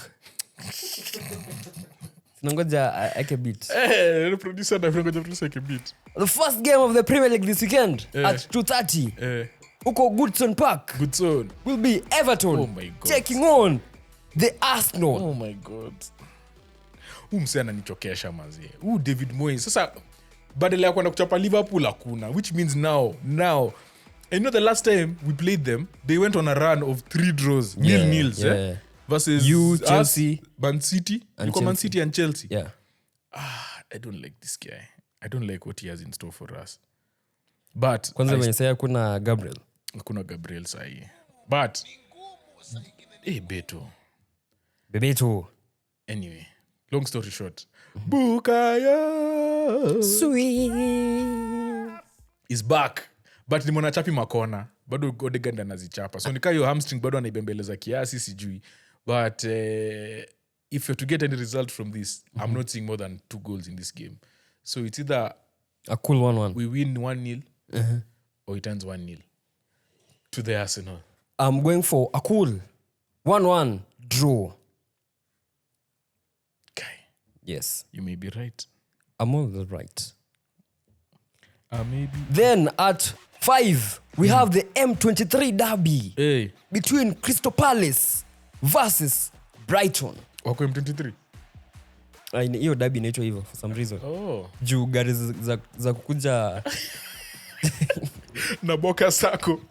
Nangoja ake beat. Producer na producer ake beat. The first game of the Premier League this weekend at 2:30. Uko Goodson Park. Will be Everton taking on the Arsenal. Oh my God. Mse ananichokesha mazee. David Moyes. Sasa badala ya kwenda kuchapa Liverpool hakuna, which means now I know the last time we played them, they went on a run of 3 draws, nil-nils, versus Chelsea, Man City, Man City and Chelsea. Yeah. I don't like this guy. I don't like what he has in store for us. But kwanza mwenye kuna Gabriel. Kuna Gabriel sahi. But Bebeto. Anyway, long story short, Bukayo Sweet is back. But nimeona chapi makona. Bado Odegaard anazichapa. So nikaa hiyo hamstring bado anaibembeleza kiasi sijui. But if you're to get any result from this, I'm not seeing more than 2 goals in this game. So it's either A cool 1-1. We win 1-0 or it ends 1-0 to the Arsenal. I'm going for a cool 1-1 draw. Okay. Yes. You may be right. I'm all right. Maybe. Then at 5, we have the M23 derby Hey. between Crystal Palace versus Brighton. Wako M23. Hiyo derby inaitwa hivyo for some reason. Oh. Juu gari za kukuja Na Boka Sako.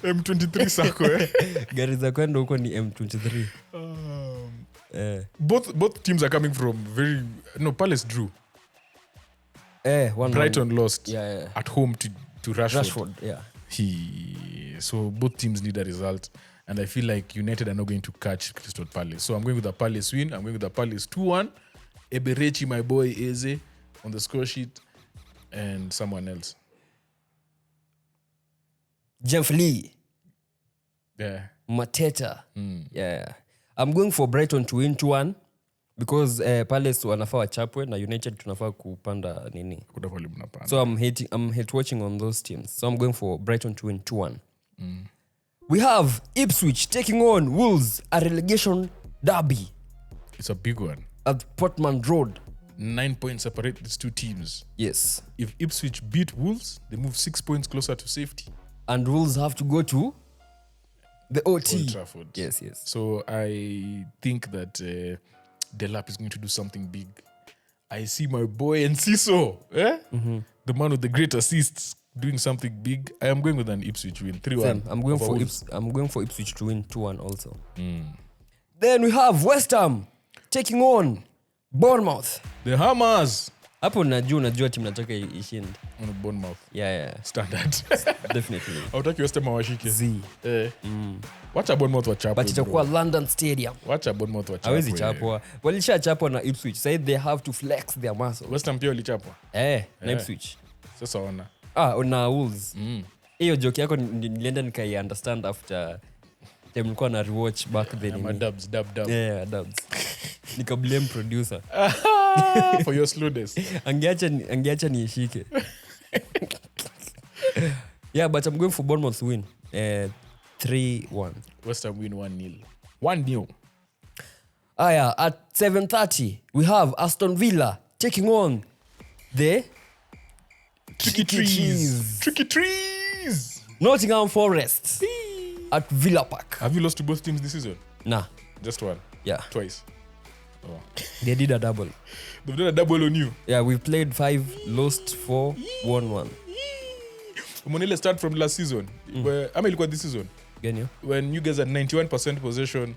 M23 Sako, gari za kwenda huko ni M23. Both teams are coming from Palace drew. 1-1. Brighton lost Yeah. at home to Rashford. Yeah. So both teams need a result. And I feel like United are not going to catch Crystal Palace. So I'm going with the Palace win. I'm going with the Palace 2-1. Eberechi, my boy, Eze on the score sheet. And someone else. Jeff Lee. Yeah. Mateta. Yeah. I'm going for Brighton to win 2-1 because Palace wanafaa wachapwe na United tunafaa kupanda nini. So I'm hate watching on those teams. So I'm going for Brighton to win 2-1. We have Ipswich taking on Wolves, a relegation derby. It's a big one. At Portman Road. 9 points separate these two teams. Yes. If Ipswich beat Wolves, they move 6 points closer to safety. And Wolves have to go to the OT. Old Trafford. Yes. So I think that Delap is going to do something big. I see my boy Enciso, the man with the great assists, doing something big. I am going with an Ipswich win, 3-1. I'm going for Ipswich to win 2-1 also. Then we have West Ham taking on Bournemouth. The Hammers. Hapo najua timu nataka ishinde. On Bournemouth. Yeah. Standard. Definitely. Hautaki West Ham washike. Z. Wacha Bournemouth wachapwe. But itakuwa London Stadium. Wacha Bournemouth wachapwe. Hawezi chapwa. Walishachapwa na Ipswich. Say they have to flex their muscle. West Ham pia walichapwa. Na Ipswich. Sasa ona. Na Wolves. Hiyo joke yako nilienda nikai understand after time nilikuwa na rewatch back then. Dubs. Yeah, dubs. Nika blame producer. For your slowness. Angeacha niishike. Yeah, but I'm going for Bournemouth win. 3-1. West Ham win 1-0. 1-0. At 7:30 we have Aston Villa taking on the Tricky Trees. Nottingham Forest at Villa Park. Have you lost to both teams this season? Nah. Just one? Yeah. Twice? Oh. They did a double. They've done a double on you? Yeah, we played 5, lost 4, won 1. Umonele start from last season. Ama ilikuwa this season? Genyo? When you guys had 91% possession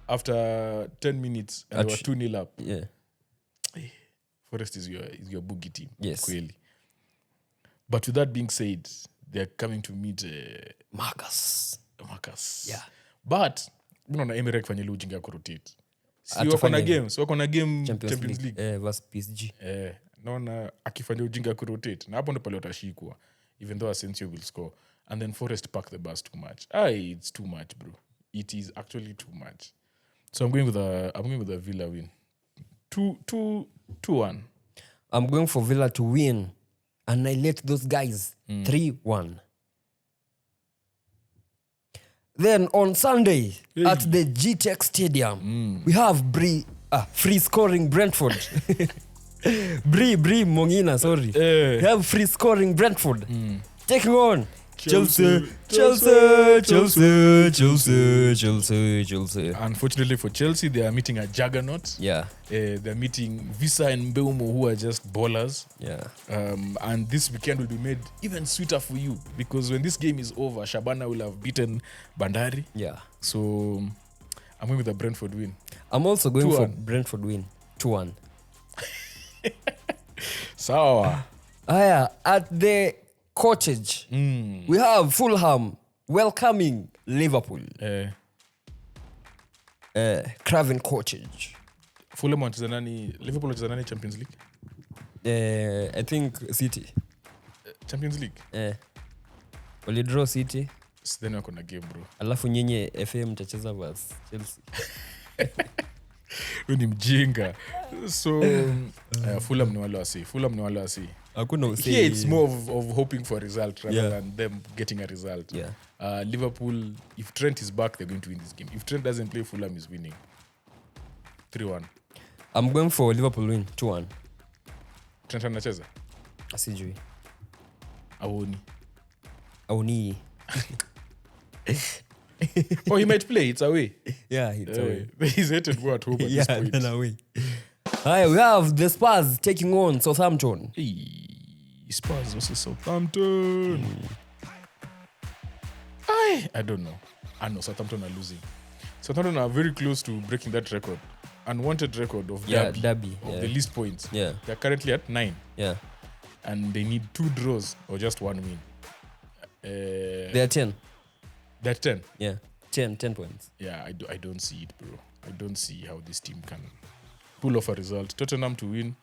after 10 minutes and they were 2-0 up. Yeah. Forest is your boogie team. Yes. Clearly. But with that being said, they're coming to meet Marcus. Yeah. But unaona Emery kufanya ile ujinga kurotate. Si wako na game Champions League versus PSG. Naona akifanya ujinga kurotate. Na hapo ndo pale watashikwa. Even though Asensio will score. And then Forest pack the bus too much. It's too much, bro. It is actually too much. So I'm going with a Villa win. 2-1. I'm going for Villa to win. Annihilate those guys. 3-1. Then on Sunday at the GTEC Stadium, we have free scoring Brentford. Brie Mongina, sorry. We have free scoring Brentford. Taking on Chelsea. Unfortunately for Chelsea, they are meeting a juggernaut. Yeah. They're meeting Visa and Mbeumo, who are just ballers. Yeah. And this weekend will be made even sweeter for you because when this game is over, Shabana will have beaten Bandari. Yeah. So I'm going with a Brentford win. I'm also going for Brentford win. 2-1. Sawa. At the Cottage, we have Fulham welcoming Liverpool. Craven Cottage. Fulham wanacheza nani? Liverpool wanacheza nani Champions League? I think City. Champions League? Walidraw City. Then wako na game, bro. Alafu nyinyi FA mtacheza versus Chelsea. Wewe ni mjinga. So Fulham ni wale wasi. Hakuna usei. Here it's more of hoping for a result rather Yeah. than them getting a result. Yeah. Liverpool, if Trent is back, they're going to win this game. If Trent doesn't play, Fulham is winning. 3-1. I'm going for Liverpool win 2-1. Trent anacheza? Asijui. Aoni. Oh, he might play. It's away. Yeah, it's away. He's hated more at home at this point. then away. Hi, we have the Spurs taking on Southampton. Hey, Spurs versus Southampton. I don't know. I know Southampton are losing. Southampton are very close to breaking that record. Unwanted record of Derby. Of the least points. Yeah. They're currently at 9. Yeah. And they need 2 draws or just 1 win. They're 10. They're 10. Yeah. 10 points. Yeah, I don't see it, bro. I don't see how this team can pull off a result. Tottenham to win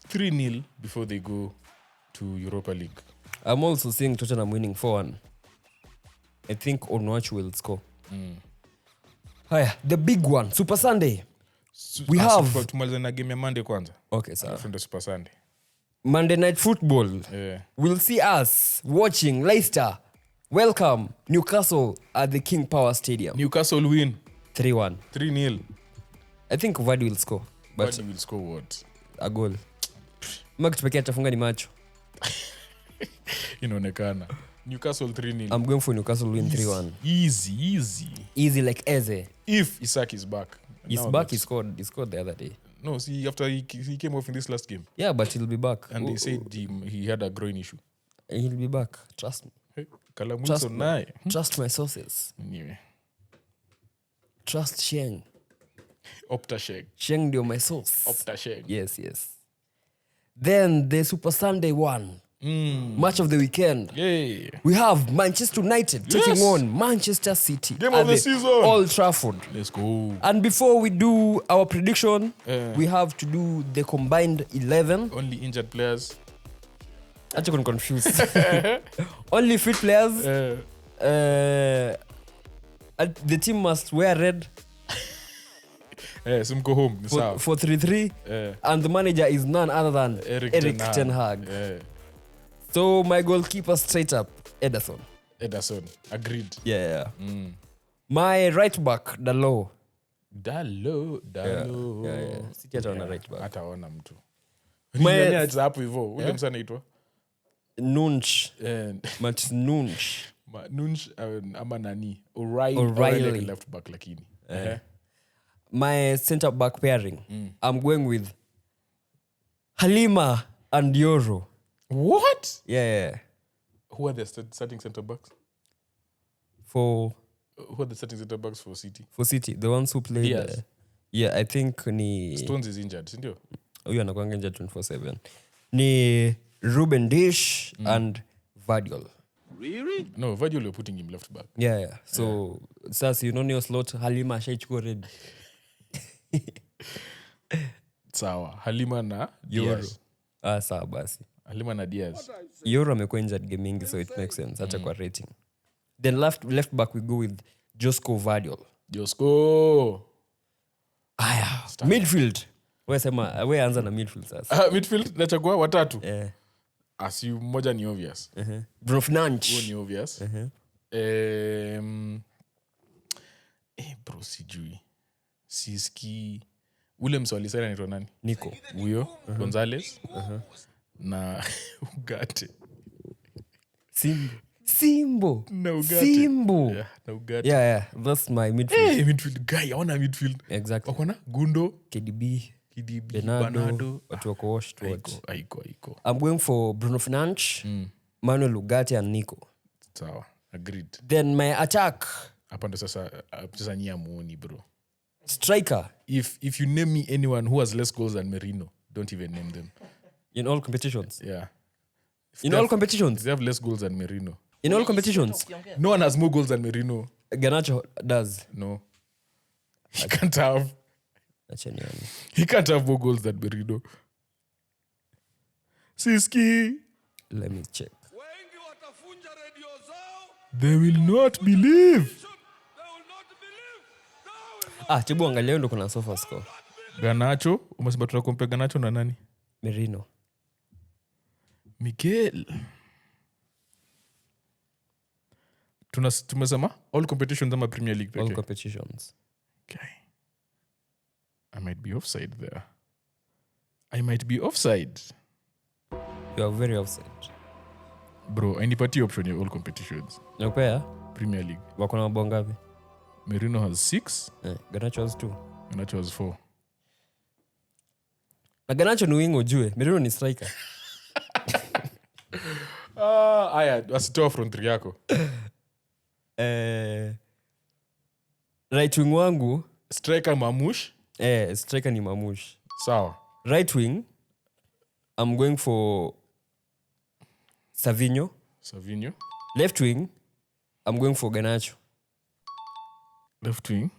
3-0 before they go to Europa League. I'm also seeing Tottenham winning 4-1. I think Onuachu will score. Hiya, the big one, Super Sunday. We have tumaliza na game ya Monday kwanza. Okay, sir. From Super Sunday. Monday Night Football. Yeah. We'll see us watching Leicester welcome Newcastle at the King Power Stadium. Newcastle win 3-1. 3-0. I think Vardy will score, but Vardy will score what? A goal. Mark pekee atafunga ni macho. Inaonekana. Newcastle 3-0. I'm going for Newcastle win 3-1. Easy like Eze. If Isak is back. He's back. He scored the other day. No, see, after he came off in this last game. Yeah, but he'll be back. And they said he had a groin issue. He'll be back. Trust me. Hey, Trust my sources. Anyway. Trust Sheng. Opta Sheng. Sheng ndio my source. Opta Sheng. Yes. Then the Super Sunday one. Match of the weekend. Yay. We have Manchester United taking on Manchester City. Game of the season. Old Trafford. Let's go. And before we do our prediction, we have to do the combined 11. Only injured players. Actually, I'm confused. Only fit players. The team must wear red. Go home. For 3-3. And the manager is none other than Eric Ten Hag. So my goalkeeper straight up, Ederson. Agreed. Yeah. My right back, Dalot. Dalo. Yeah. City ataona right back. Ataona mtu. My hapo hivyo. Ule msana anaitwa Nunch. Much Nunch. Nunch ama nani? O'Reilly left back lakini. My center back pairing. I'm going with Halima and Yoro. What? Yeah. Who are the starting center backs? Who are the starting center backs for City? For City, the ones who played. Yeah, I think ni Stones is injured, sindio? Huyu anakuanga injured 24/7. Ni Ruben Dish and Vardiol. Really? No, Vardiol you're putting him left back. Yeah. So, sasa you know your slot Halima ashaichukua red. Sawa. Halima na Diaz. Sawa basi. Halima na Diaz. Yoro amekuwa injured game mingi, so it makes sense. Hata kwa rating. Then left back we go with Josko Vardiol. Aya. Midfield. We anza na midfield sasa. Midfield nachagua watatu. Yeah. Moja ni obvious. Bruno Fernandes. Huo ni obvious. Bro sijui. Siski ule mswali sana anaitwa nani? Nico. Huyo Gonzalez. Na Ugarte. Simbo. Na Ugarte. Simbo. Yeah, na Ugarte. Yeah. That's my midfield. Midfield guy. I want a midfield. Exactly. Wakona Gundo. KDB. Bernardo. Watu wako washed watch. Aiko. I'm going for Bruno Fernandes, Manuel Ugarte and Nico. Sawa. Agreed. Then my attack. Hapa ndo sasa nyia muoni bro. Striker. If you name me anyone who has less goals than Merino, don't even name them. In all competitions? Yeah. In all competitions? They have less goals than Merino. In all competitions? No one has more goals than Merino. Garnacho does. No. He can't have more goals than Merino. Siski. Let me check. They will not believe. Chibu angalia ndo kuna sofa score. Garnacho, umesema tunakompea Garnacho na nani? Merino. Miguel. Tumesema all competitions ama Premier League peke. All competitions. Okay. I might be offside there. I might be offside. You are very offside. Bro, anipatie option ya all competitions. Nakupea? Premier League. Wako na mabao ngapi? Merino has 6. Garnacho has 2. Garnacho has 4. Na Garnacho ni wing ujue. Merino ni striker. Aya, wasitoa front 3 yako. Right wing wangu Striker Mamush. Striker ni Mamush. Sawa. Right wing I'm going for Savinho. Left wing I'm going for Garnacho. Left wing.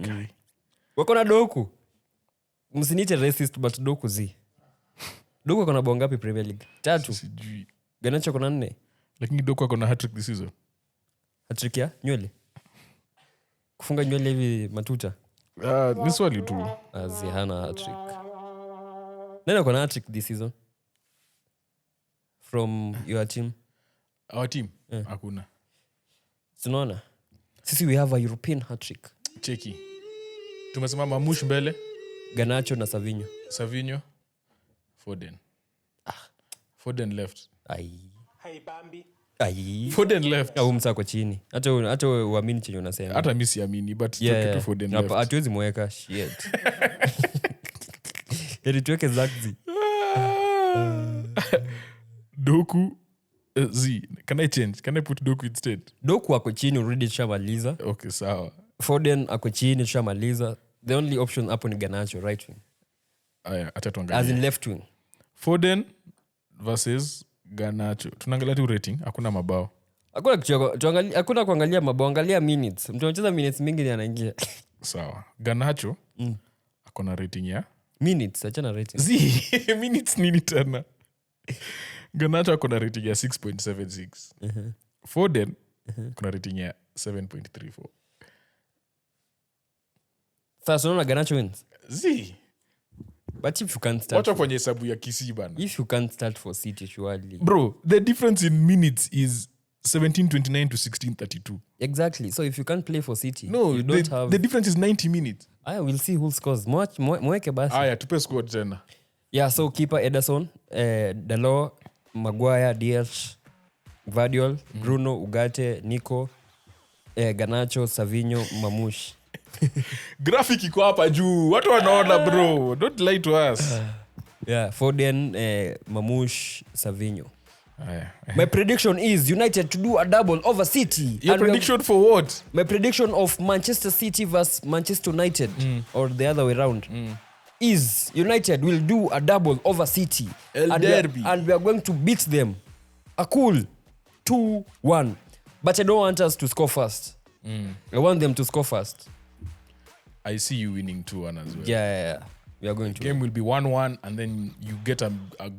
Okay. Wako na Doku. Msinite racist but Doku zi. Doku ako na bao ngapi Premier League? 3. Sijui. Garnacho ako na 4. Lakini Doku ako na hat-trick this season. Hat-trick ya nywele. Kufunga nywele hivi matuta. Ni swali tu. Hana hat-trick. Nani ako na hat-trick this season? From your team? Our team? Hakuna. Sinaona? Sisi we have a European hat-trick. Cheki. Tumesema Mamush mbele. Garnacho na Savinho. Foden. Foden left. Hey Bambi. Foden left. Au msako chini. Hata uamini chenye unasema. Hata mimi siamini but yeah. Foden left. Hatuwezi mweka shit. Yeri tuweke Zakzi. Doku can I change? Can I put Doku instead? Doku ako chini already tushamaliza. Okay, sawa. Foden ako chini tushamaliza. The only option hapo ni Garnacho right wing. Aya, acha tuangalie. As in left wing. Foden versus Garnacho. Tunaangalia tu rating, hakuna mabao. Hakuna kuangalia mabao, angalia minutes. Mtu anacheza minutes mingi ni anaingia. Sawa. Garnacho akona rating ya minutes, achana rating. Minutes nini tena? Garnacho akona rating ya 6.76. Foden kuna rating ya 7.34. Sasa unaona Garnacho wins. But if you can't start. Wacha kwenye hesabu ya Kisii bana. If you can't start for City surely. Bro, the difference in minutes is 1729 to 1632. Exactly. So if you can't play for City, no, you don't have. The difference is 90 minutes. We'll see who scores. Mweke basi. Tupe squad tena. Yeah, so keeper Ederson, Dalot, Maguire, Diaz, Vardiol, Bruno, Ugarte, Nico, Garnacho, Savinho, Mamush. Graphic iko hapa juu. Watu wanaona bro. Don't lie to us. Yeah, Foden, Mamush, Savinho. My prediction is United to do a double over City. Your prediction for what? My prediction of Manchester City versus Manchester United or the other way around is United will do a double over City. Derby. And we are going to beat them. A cool 2-1. But I don't want us to score first. I want them to score first. I see you winning 2-1 as well. Yeah. We are going to. Game will be 1-1 and then you get a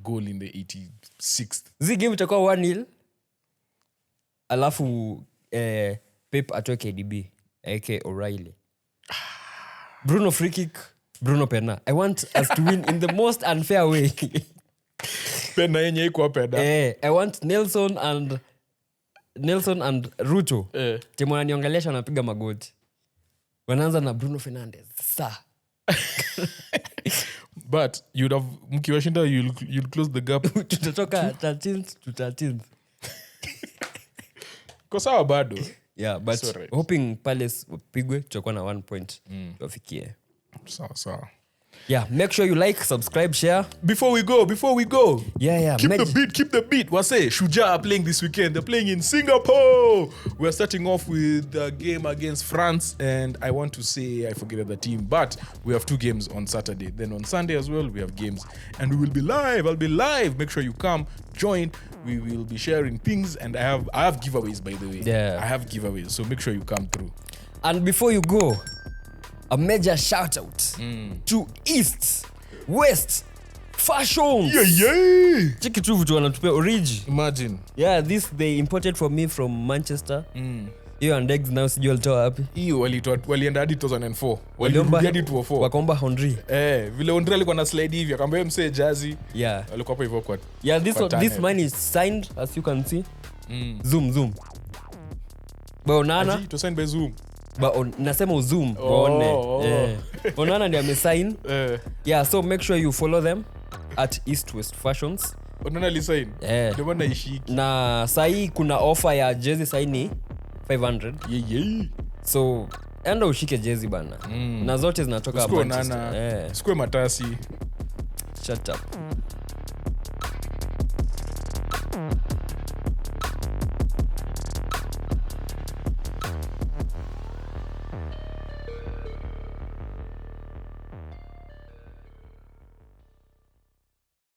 goal in the 86th. This game itakuwa 1-0. Alafu Pep atoe KDB, aka O'Reilly. Bruno free kick, Bruno pena. I want us to win in the most unfair way. Pena yenye iko pena. I want Nelson and Ruto. Timu wananiongelesha wanapiga magoti. Wanaanza na Bruno Fernandes. But mkiwashinda you'll close the gap. Tutatoka 13th to 13th. Kwa sawa bado. Yeah, but right. Hoping Palace wapigwe tutakuwa na 1 point tuwafikie. Sawa. Yeah, make sure you like, subscribe, share. Before we go. Yeah. Keep the beat. Wase, Shujaa are playing this weekend. They're playing in Singapore. We're starting off with the game against France. And I want to say, I forget the team, but we have 2 games on Saturday. Then on Sunday as well, we have games. And we will be live. I'll be live. Make sure you come, join. We will be sharing things. And I have giveaways, by the way. Yeah. I have giveaways. So make sure you come through. And before you go, a major shout out to East, West, Fashions. Yeah. Cheki tu vitu wanatupea origi. Imagine. Yeah, this they imported from me from Manchester. hiyo and eggs now sijui walitoa wapi. Hiyo walienda hadi 2004. Waliomba Walirudi hadi 2004. wakaomba Henry. Vile Henry alikuwa na slide hivi akamwambia msee jazi. Yeah. Walikuwa hapo hivyo kwa. Yeah, kwa this mine is signed as you can see. Zoom. Onana. Aji, to sign by Zoom. Nasema zoom waone. Onana ndiye amesign. Yeah, so make sure you follow them at East West Fashions. Onana lisign. Ndio maana ishiki. Na sahi kuna offer ya jersey saini 500. Yeah. So enda ushike jersey bana. Na zote zinatoka Manchester. Sikue matasi. Shut up.